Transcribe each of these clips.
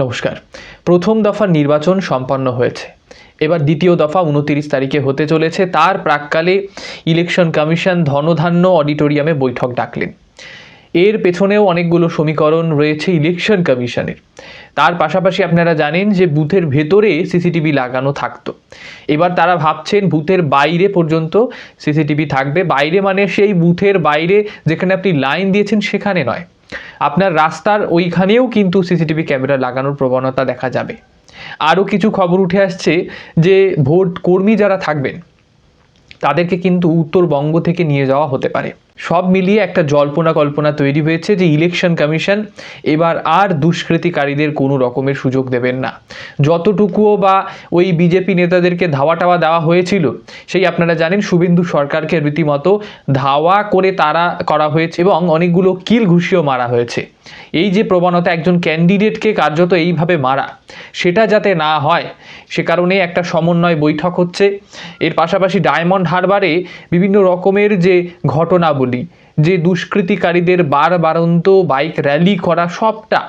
নমস্কার। প্রথম দফার নির্বাচন সম্পন্ন হয়েছে, এবার দ্বিতীয় দফা 29 তারিখে হতে চলেছে। তার প্রাক্কালে ইলেকশন কমিশন ধনধান্য অডিটোরিয়ামে বৈঠক ডাকলেন। এর পেছনেও অনেকগুলো সমীকরণ রয়েছে ইলেকশন কমিশনের। তার পাশাপাশি আপনারা জানেন যে বুথের ভেতরে সিসিটিভি লাগানো থাকতো, এবার তারা ভাবছেন বুথের বাইরে পর্যন্ত সিসিটিভি থাকবে। বাইরে মানে সেই বুথের বাইরে যেখানে আপনি লাইন দিয়েছেন সেখানে নয়, আপনার রাস্তার ওইখানেও কিন্তু সিসিটিভি ক্যামেরা লাগানোর প্রবণতা দেখা যাবে। আরও কিছু খবর উঠে আসছে যে ভোট কর্মী যারা থাকবেন তাদেরকে কিন্তু উত্তরবঙ্গ থেকে নিয়ে যাওয়া হতে পারে। সব মিলিয়ে একটা জল্পনা কল্পনা তৈরি হয়েছে যে ইলেকশন কমিশন এবার আর দুষ্কৃতিকারীদের কোনো রকমের সুযোগ দেবেন না। যতটুকুও বা ওই বিজেপি নেতাদেরকে ধাওয়া টাওয়া দেওয়া হয়েছিল, সেই আপনারা জানেন শুভেন্দু সরকারকে রীতিমতো ধাওয়া করে তারা করা হয়েছে এবং অনেকগুলো কিল ঘুষিও মারা হয়েছে। এই যে প্রবণতা একজন ক্যান্ডিডেটকে কার্যত এইভাবে মারা, সেটা যাতে না হয় সে কারণে একটা সমন্বয় বৈঠক হচ্ছে। এর পাশাপাশি ডায়মন্ড হারবারে বিভিন্ন রকমের যে ঘটনাবলী, যে দুষ্কৃতিকারীদের বারবারন্ত বাইক র্যালি করা, সবটা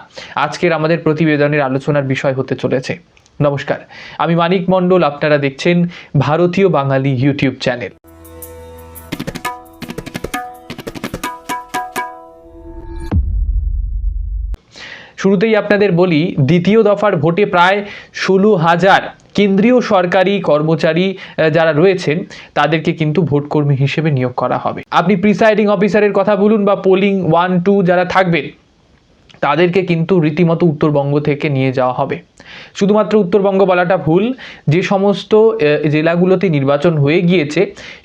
আজকের আমাদের প্রতিবেদনের আলোচনার বিষয় হতে চলেছে। নমস্কার, আমি মানিক মণ্ডল, আপনারা দেখছেন ভারতীয় বাঙালি ইউটিউব চ্যানেল। শুরুতেই আপনাদের বলি, দ্বিতীয় দফার ভোটে প্রায় 16,000 কেন্দ্রীয় সরকারি কর্মচারী যারা রয়েছেন তাদেরকে কিন্তু ভোটকর্মী হিসেবে নিয়োগ করা হবে। আপনি প্রিসাইডিং অফিসারের কথা বলুন বা পোলিং 1-2 যারা থাকবেন তাদেরকে কিন্তু রীতিমতো উত্তরবঙ্গ থেকে নিয়ে যাওয়া হবে। শুধুমাত্র উত্তরবঙ্গ বলাটা ভুল, যে সমস্ত জেলাগুলোতে নির্বাচন হয়ে গিয়েছে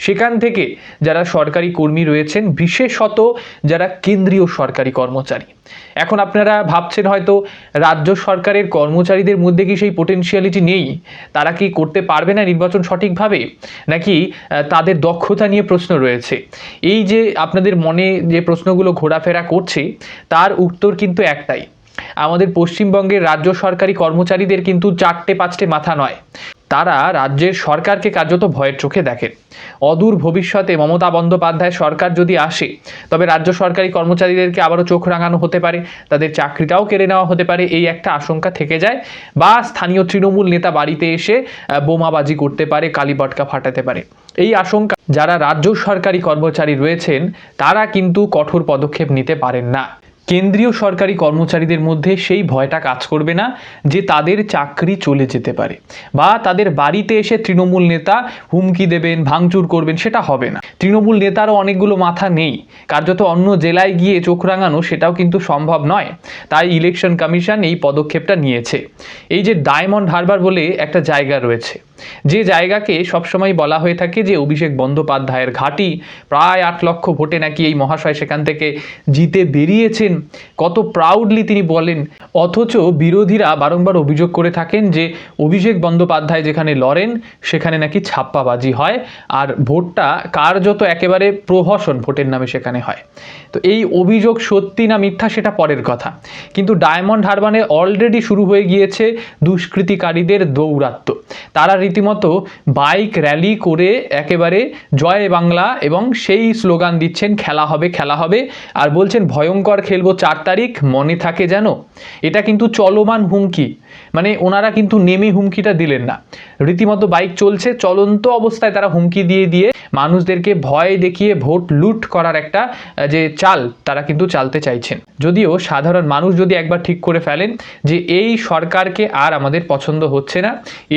সেখান থেকে যারা সরকারি কর্মী রয়েছেন, বিশেষত যারা কেন্দ্রীয় সরকারি কর্মচারী। এখন আপনারা ভাবছেন হয়তো রাজ্য সরকারের কর্মচারীদের মধ্যে কি সেই পোটেনশিয়ালিটি নেই, তারা কি করতে পারবে না নির্বাচন সঠিকভাবে, নাকি তাদের দক্ষতা নিয়ে প্রশ্ন রয়েছে? এই যে আপনাদের মনে যে প্রশ্নগুলো ঘোরাফেরা করছে তার উত্তর কিন্তু একটাই, আমাদের পশ্চিমবঙ্গের রাজ্য সরকারি কর্মচারীদের কিন্তু 4-5টে মাথা নয়। তারা রাজ্যের সরকারকে কার্যত ভয়ের চোখে দেখেন। অদূর ভবিষ্যতে মমতা বন্দ্যোপাধ্যায় সরকার যদি আসে, তবে রাজ্য সরকারি কর্মচারীদেরকে আবারও চোখ রাঙানো হতে পারে, তাদের চাকরিটাও কেড়ে নেওয়া হতে পারে, এই একটা আশঙ্কা থেকে যায়। বা স্থানীয় তৃণমূল নেতা বাড়িতে এসে বোমাবাজি করতে পারে, কালীপটকা ফাটাতে পারে। এই আশঙ্কা যারা রাজ্য সরকারি কর্মচারী রয়েছেন তারা কিন্তু কঠোর পদক্ষেপ নিতে পারেন না। কেন্দ্রীয় সরকারি কর্মচারীদের মধ্যে সেই ভয়টা কাজ করবে না যে তাদের চাকরি চলে যেতে পারে বা তাদের বাড়িতে এসে তৃণমূল নেতা হুমকি দেবেন, ভাঙচুর করবেন, সেটা হবে না। তৃণমূল নেতারও অনেকগুলো মাথা নেই, কার্যত অন্য জেলায় গিয়ে চোখ রাঙানো সেটাও কিন্তু সম্ভব নয়। তাই ইলেকশন কমিশন এই পদক্ষেপটা নিয়েছে। এই যে ডায়মন্ড হারবার বলে একটা জায়গা রয়েছে, যে জায়গাকে সবসময় বলা হয়ে থাকে যে অভিষেক বন্দ্যোপাধ্যায়ের ঘাঁটি, প্রায় 8 লক্ষ ভোটে নাকি এই মহাশয় সেখান থেকে জিতে বেরিয়েছেন, কত প্রাউডলি তিনি বলেন। অথচ বিরোধীরা বারংবার অভিযোগ করে থাকেন যে অভিষেক বন্দ্যোপাধ্যায় যেখানে লড়েন সেখানে নাকি ছাপ্পাবাজি হয়, আর ভোটটা কার্যত একেবারে প্রহসন ভোটের নামে সেখানে হয়। তো এই অভিযোগ সত্যি না মিথ্যা সেটা পরের কথা, কিন্তু ডায়মন্ড হারবারে অলরেডি শুরু হয়ে গিয়েছে দুষ্কৃতিকারীদের দৌরাত্ম্য। তারা রীতিমতো বাইক র্যালি করে একেবারে জয় বাংলা এবং সেই স্লোগান দিচ্ছেন, খেলা হবে খেলা হবে, আর বলছেন ভয়ঙ্কর খেলবো 4 তারিখ, মনে থাকে যেন। এটা কিন্তু চলমান হুমকি, মানে ওনারা কিন্তু নেমে হুমকিটা দিলেন না, রীতিমতো বাইক চলছে চলন্ত অবস্থায় তারা হুমকি দিয়ে দিয়ে মানুষদেরকে ভয় দেখিয়ে ভোট লুট করার একটা যে চাল তারা কিন্তু চালতে চাইছেন। যদিও সাধারণ মানুষ যদি একবার ঠিক করে ফেলেন যে এই সরকারকে আর আমাদের পছন্দ হচ্ছে না,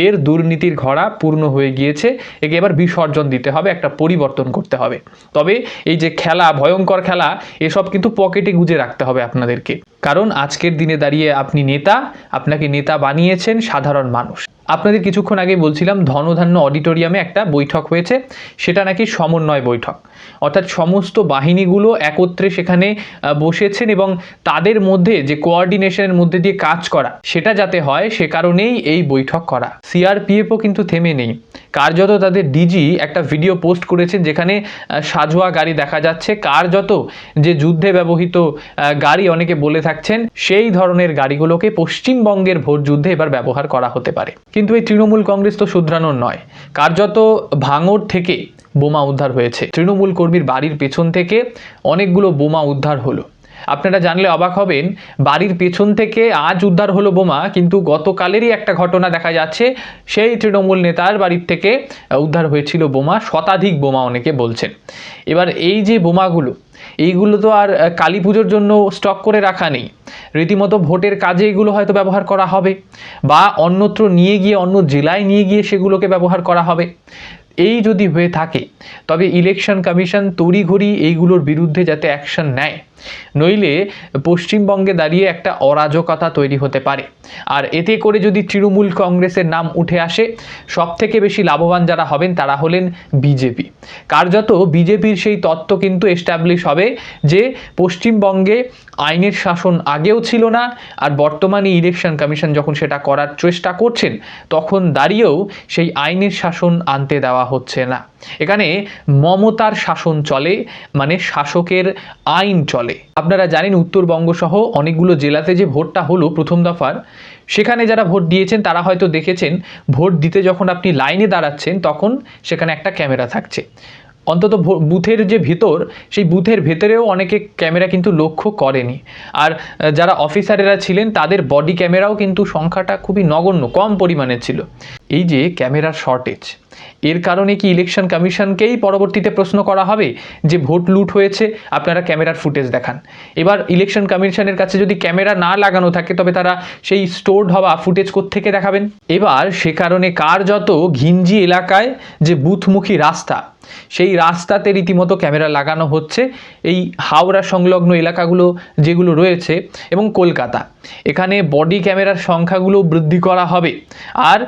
এর দুর্নীতির ঘোড়া পূর্ণ হয়ে গিয়েছে, একে এবার বিসর্জন দিতে হবে, একটা পরিবর্তন করতে হবে, তবে এই যে খেলা, ভয়ঙ্কর খেলা, এসব কিন্তু পকেটে গুজে রাখতে হবে আপনাদেরকে। কারণ আজকের দিনে দাঁড়িয়ে আপনি নেতা, আপনাকে নেতা বানিয়েছেন সাধারণ মানুষ। আপনাদের কিছুক্ষণ আগে বলছিলাম ধনধান্য অডিটোরিয়ামে একটা বৈঠক হয়েছে, সেটা নাকি সমন্বয় বৈঠক, অর্থাৎ সমস্ত বাহিনীগুলো একত্রে সেখানে বসেছেন এবং তাদের মধ্যে যে কোঅর্ডিনেশনের মধ্যে দিয়ে কাজ করা সেটা যাতে হয় সে কারণেই এই বৈঠক করা। সিআরপিএফও কিন্তু থেমে নেই, কার্যত তাদের ডিজি একটা ভিডিও পোস্ট করেছেন যেখানে সাজোয়া গাড়ি দেখা যাচ্ছে, কার্যত যে যুদ্ধে ব্যবহৃত গাড়ি অনেকে বলে থাকছেন সেই ধরনের গাড়িগুলোকে পশ্চিমবঙ্গের ভোট যুদ্ধে এবার ব্যবহার করা হতে পারে। কিন্তু এই তৃণমূল কংগ্রেস তো শুধরানোর নয়, কার্যত ভাঙড় থেকে বোমা উদ্ধার হয়েছে, তৃণমূল কর্মীর বাড়ির পেছন থেকে অনেকগুলো বোমা উদ্ধার হলো। আপনারা জানলে অবাক হবেন, বাড়ির পেছন থেকে আজ উদ্ধার হলো বোমা, কিন্তু গতকালেরই একটা ঘটনা দেখা যাচ্ছে সেই তৃণমূল নেতার বাড়ির থেকে উদ্ধার হয়েছিল বোমা, শতাধিক বোমা অনেকে বলছেন। এবার এই যে বোমাগুলো, এইগুলো তো আর কালী পুজোর জন্য স্টক করে রাখা নেই, রীতিমতো ভোটের কাজে এগুলো হয়তো ব্যবহার করা হবে, বা অন্যত্র নিয়ে গিয়ে, অন্য জেলায় নিয়ে গিয়ে সেগুলোকে ব্যবহার করা হবে। এই যদি হয়ে থাকে তবে ইলেকশন কমিশন তড়িঘড়ি এইগুলোর বিরুদ্ধে যাতে অ্যাকশন নেয়, নইলে পশ্চিমবঙ্গে দাঁড়িয়ে একটা অরাজকতা তৈরি হতে পারে। আর এতে করে যদি তৃণমূল কংগ্রেসের নাম উঠে আসে, সবথেকে বেশি লাভবান যারা হবেন তারা হলেন বিজেপি। কার্যত বিজেপির সেই তত্ত্ব কিন্তু এস্টাবলিশ হবে যে পশ্চিমবঙ্গে আইনের শাসন আগেও ছিল না, আর বর্তমানে ইলেকশন কমিশন যখন সেটা করার চেষ্টা করছেন তখন দাঁড়িয়েও সেই আইনের শাসন আনতে দেওয়া হচ্ছে না। এখানে মমতার শাসন চলে, মানে শাসকের আইন চলে। আপনারা জানেন উত্তরবঙ্গ সহ অনেকগুলো জেলাতে যে ভোটটা হলো প্রথম দফার, সেখানে যারা ভোট দিয়েছেন তারা হয়তো দেখেছেন ভোট দিতে যখন আপনি লাইনে দাঁড়াচ্ছেন তখন সেখানে একটা ক্যামেরা থাকছে। অন্তত বুথের যে ভিতর, সেই বুথের ভেতরেও অনেকে ক্যামেরা কিন্তু লক্ষ্য করেনি। আর যারা অফিসারেরা ছিলেন তাদের বডি ক্যামেরাও কিন্তু সংখ্যাটা খুবই নগণ্য, কম পরিমাণে ছিল। এই যে ক্যামেরার শর্টেজ, এর কারণে কি ইলেকশন কমিশনকেই পরবর্তীতে প্রশ্ন করা হবে যে ভোট লুট হয়েছে, আপনারা ক্যামেরার ফুটেজ দেখান? এবার ইলেকশন কমিশনের কাছে যদি ক্যামেরা না লাগানো থাকে তবে তারা সেই স্টোরড হওয়া ফুটেজ কোত্থেকে দেখাবেন? এবার সে কারণে কার্যত ঘিঞ্জি এলাকায় যে বুথমুখী রাস্তা, সেই রাস্তাতে রীতিমতো ক্যামেরা লাগানো হচ্ছে। এই হাওড়া সংলগ্ন এলাকাগুলো যেগুলো রয়েছে এবং কলকাতা, এখানে বডি ক্যামেরার সংখ্যাগুলো বৃদ্ধি করা হবে। আর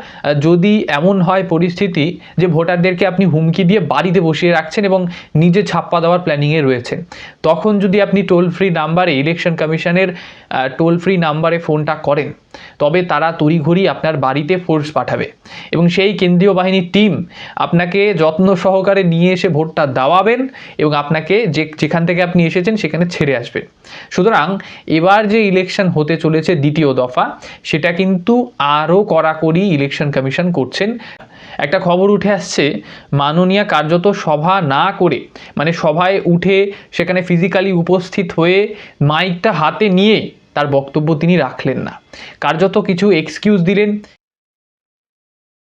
যদি এমন হয় পরিস্থিতি যে ভোটারদেরকে আপনি হুমকি দিয়ে বাড়িতে বসিয়ে রাখছেন এবং নিজে ছাপ্পা দেওয়ার প্ল্যানিংয়ে রয়েছেন, তখন যদি আপনি টোল ফ্রি নাম্বারে, ইলেকশন কমিশনের টোল ফ্রি নাম্বারে ফোনটা করেন, তবে তারা তড়িঘড়ি আপনার বাড়িতে ফোর্স পাঠাবে এবং সেই কেন্দ্রীয় বাহিনীর টিম আপনাকে যত্ন সহকারে নিয়ে এসে ভোটটা দেওয়াবেন এবং আপনাকে যেখান থেকে আপনি এসেছেন সেখানে ছেড়ে আসবেন। সুতরাং এবার যে ইলেকশন হতে চলেছে দ্বিতীয় দফা, সেটা কিন্তু আরও কড়াকড়ি ইলেকশন কমিশন করছেন। একটা খবর উঠে আসছে, মাননীয়া কার্যত সভা না করে, মানে সভায় উঠে সেখানে ফিজিক্যালি উপস্থিত হয়ে মাইকটা হাতে নিয়ে তার বক্তব্য তিনি রাখলেন না, কার্যত কিছু এক্সকিউজ দিলেন।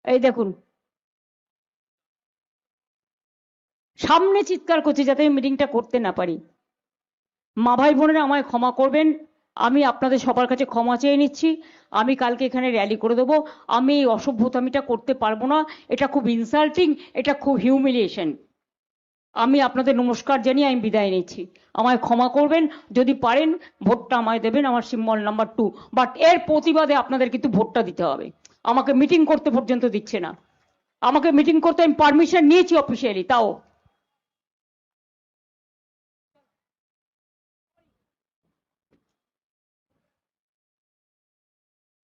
এই দেখুন, সামনে চিৎকার করছি যাতে মিটিংটা করতে না পারি। মা ভাই বোনেরা আমায় ক্ষমা করবেন, আমি আপনাদের সবার কাছে ক্ষমা চেয়ে নিচ্ছি। আমি কালকে এখানে র্যালি করে দেবো। আমি এই অসভ্যতামিটা করতে পারবো না, এটা খুব ইনসাল্টিং, এটা খুব হিউমিলিয়েশন। আমি আপনাদের নমস্কার জানিয়ে আমি বিদায় নিচ্ছি। আমায় ক্ষমা করবেন, যদি পারেন ভোটটা আমায় দেবেন, আমার সিম্বল নাম্বার 2। বাট এর প্রতিবাদে আপনাদের কিন্তু ভোটটা দিতে হবে। আমাকে মিটিং করতে পর্যন্ত দিচ্ছে না। আমাকে মিটিং করতে আমি পারমিশন নিয়েছি অফিসিয়ালি, তাও।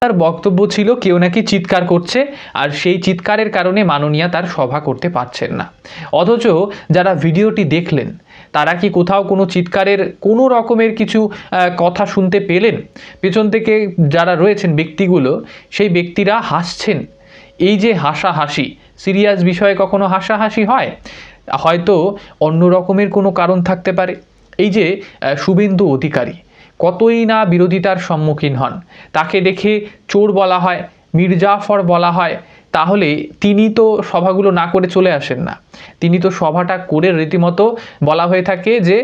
তার বক্তব্য ছিল কেউ নাকি চিৎকার করছে, আর সেই চিৎকারের কারণে মাননীয়া তার সভা করতে পারছেন না। অথচ যারা ভিডিওটি দেখলেন তারা কি কোথাও কোনো চিৎকারের কোনো রকমের কিছু কথা শুনতে পেলেন? পেছন থেকে যারা রয়েছেন ব্যক্তিগুলো, সেই ব্যক্তিরা হাসছেন। এই যে হাসাহাসি, সিরিয়াস বিষয়ে কখনো হাসাহাসি হয়? হয়তো অন্য রকমের কোনো কারণ থাকতে পারে। এই যে শুভেন্দু অধিকারী কতই না বিরোধিতার সম্মুখীন হন, তাকে দেখে চোর বলা হয়, মির্জাফর বলা হয়, তাহলে তিনি তো সভাগুলো না করে চলে আসেন না, তিনি তো সভাটা করে রীতিমতো বলা হয়ে থাকে যে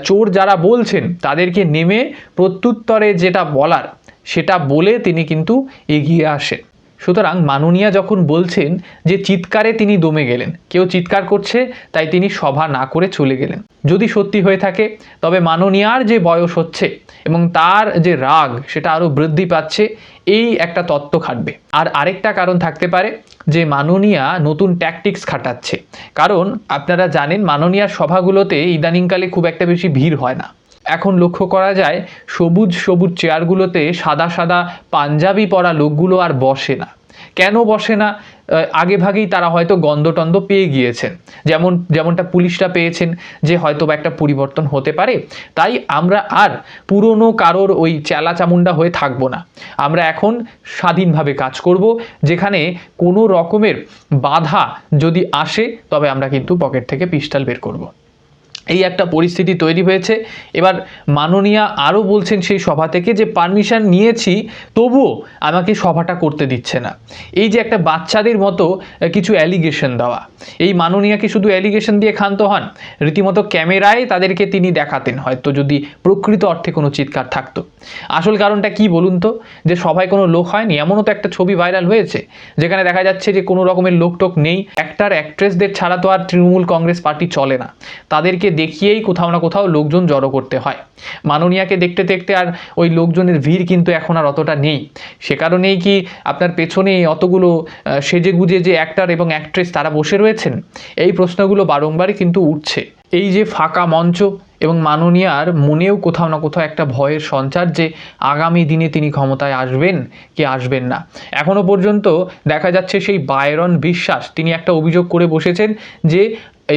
চোর যারা বলছেন তাদেরকে নেমে প্রত্যুত্তরে যেটা বলার সেটা বলে তিনি কিন্তু এগিয়ে আসেন। সুতরাং মাননীয়া যখন বলছেন যে চিৎকারে তিনি দমে গেলেন, কেউ চিৎকার করছে তাই তিনি সভা না করে চলে গেলেন, যদি সত্যি হয়ে থাকে তবে মাননীয়ার যে বয়স হচ্ছে এবং তার যে রাগ সেটা আরও বৃদ্ধি পাচ্ছে, এই একটা তত্ত্ব খাটবে। আর আরেকটা কারণ থাকতে পারে যে মাননীয়া নতুন ট্যাকটিক্স খাটাচ্ছে। কারণ আপনারা জানেন মাননীয়ার সভাগুলোতে ইদানিংকালে খুব একটা বেশি ভিড় হয় না। এখন লক্ষ্য করা যায় সবুজ সবুজ চেয়ারগুলোতে সাদা সাদা পাঞ্জাবি পরা লোকগুলো আর বসে না। কেন বসে না? আগে ভাগেই তারা হয়তো গন্ধটন্ধ পেয়ে গিয়েছেন, যেমনটা পুলিশরা পেয়েছেন যে হয়তো বা একটা পরিবর্তন হতে পারে। তাই আমরা আর পুরনো কারোর ওই চেলা চামুন্ডা হয়ে থাকবো না। আমরা এখন স্বাধীনভাবে কাজ করব, যেখানে কোনো রকমের বাধা যদি আসে তবে আমরা কিন্তু পকেট থেকে পিস্টল বের করব। এই একটা পরিস্থিতি তৈরি হয়েছে। এবার মাননীয়া আরও বলছেন সেই সভা থেকে যে পারমিশন নিয়েছি তবুও আমাকে সভাটা করতে দিচ্ছে না। এই যে একটা বাচ্চাদের মতো কিছু অ্যালিগেশন দেওয়া, এই মাননীয়া কি শুধু অ্যালিগেশন দিয়ে ক্ষান্ত হন, রীতিমতো ক্যামেরায় তাদেরকে তিনি দেখাতেন হয়তো যদি প্রকৃত অর্থে কোনো চিৎকার থাকতো। আসল কারণটা কি বলুন তো, যে সভায় কোনো লোক হয়নি, এমনও তো একটা ছবি ভাইরাল হয়েছে যেখানে দেখা যাচ্ছে যে কোনো রকমের লোকটোক নেই। অ্যাক্টর অ্যাক্ট্রেসদের ছাড়া তো আর তৃণমূল কংগ্রেস পার্টি চলে না, তাদেরকে দেখিয়েই কোথাও না কোথাও লোকজন জড়ো করতে হয়। মাননীয়াকে দেখতে দেখতে আর ওই লোকজনের ভিড় কিন্তু এখন আর অতটা নেই। সে কারণেই কি আপনার পেছনে অতগুলো সেজে গুজে যে অ্যাক্টর এবং অ্যাক্ট্রেস তারা বসে রয়েছেন, এই প্রশ্নগুলো বারংবারই কিন্তু উঠছে। এই যে ফাঁকা মঞ্চ এবং মাননীয়ার মনেও কোথাও না কোথাও একটা ভয়ের সঞ্চার যে আগামী দিনে তিনি ক্ষমতায় আসবেন কি আসবেন না। এখনো পর্যন্ত দেখা যাচ্ছে সেই বায়রন বিশ্বাস তিনি একটা অভিযোগ করে বসেছেন যে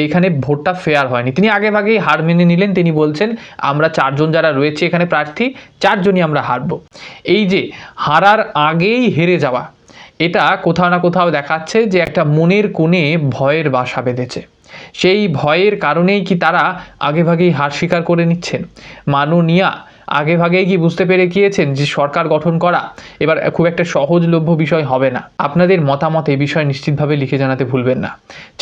এইখানে ভোটটা ফেয়ার হয়নি। তিনি আগে ভাগেই হার মেনে নিলেন, তিনি বলছেন আমরা 4 জন যারা রয়েছে এখানে প্রার্থী 4 জনই আমরা হারবো। এই যে হারার আগেই হেরে যাওয়া, এটা কোথাও না কোথাও দেখাচ্ছে যে একটা মনের কোণে ভয়ের বাসা বেঁধেছে। সেই ভয়ের কারণেই কি তারা আগেভাগেই হার স্বীকার করে নিচ্ছেন? মাননীয়া আগেভাগেই কি বুঝতে পেরে গিয়েছেন যে সরকার গঠন করা এবার খুব একটা সহজলভ্য বিষয় হবে না? আপনাদের মতামত এই বিষয়ে নিশ্চিতভাবে লিখে জানাতে ভুলবেন না।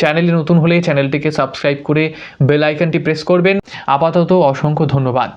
চ্যানেলে নতুন হলে চ্যানেলটিকে সাবস্ক্রাইব করে বেল আইকনটি প্রেস করবেন। আপাতত অসংখ্য ধন্যবাদ।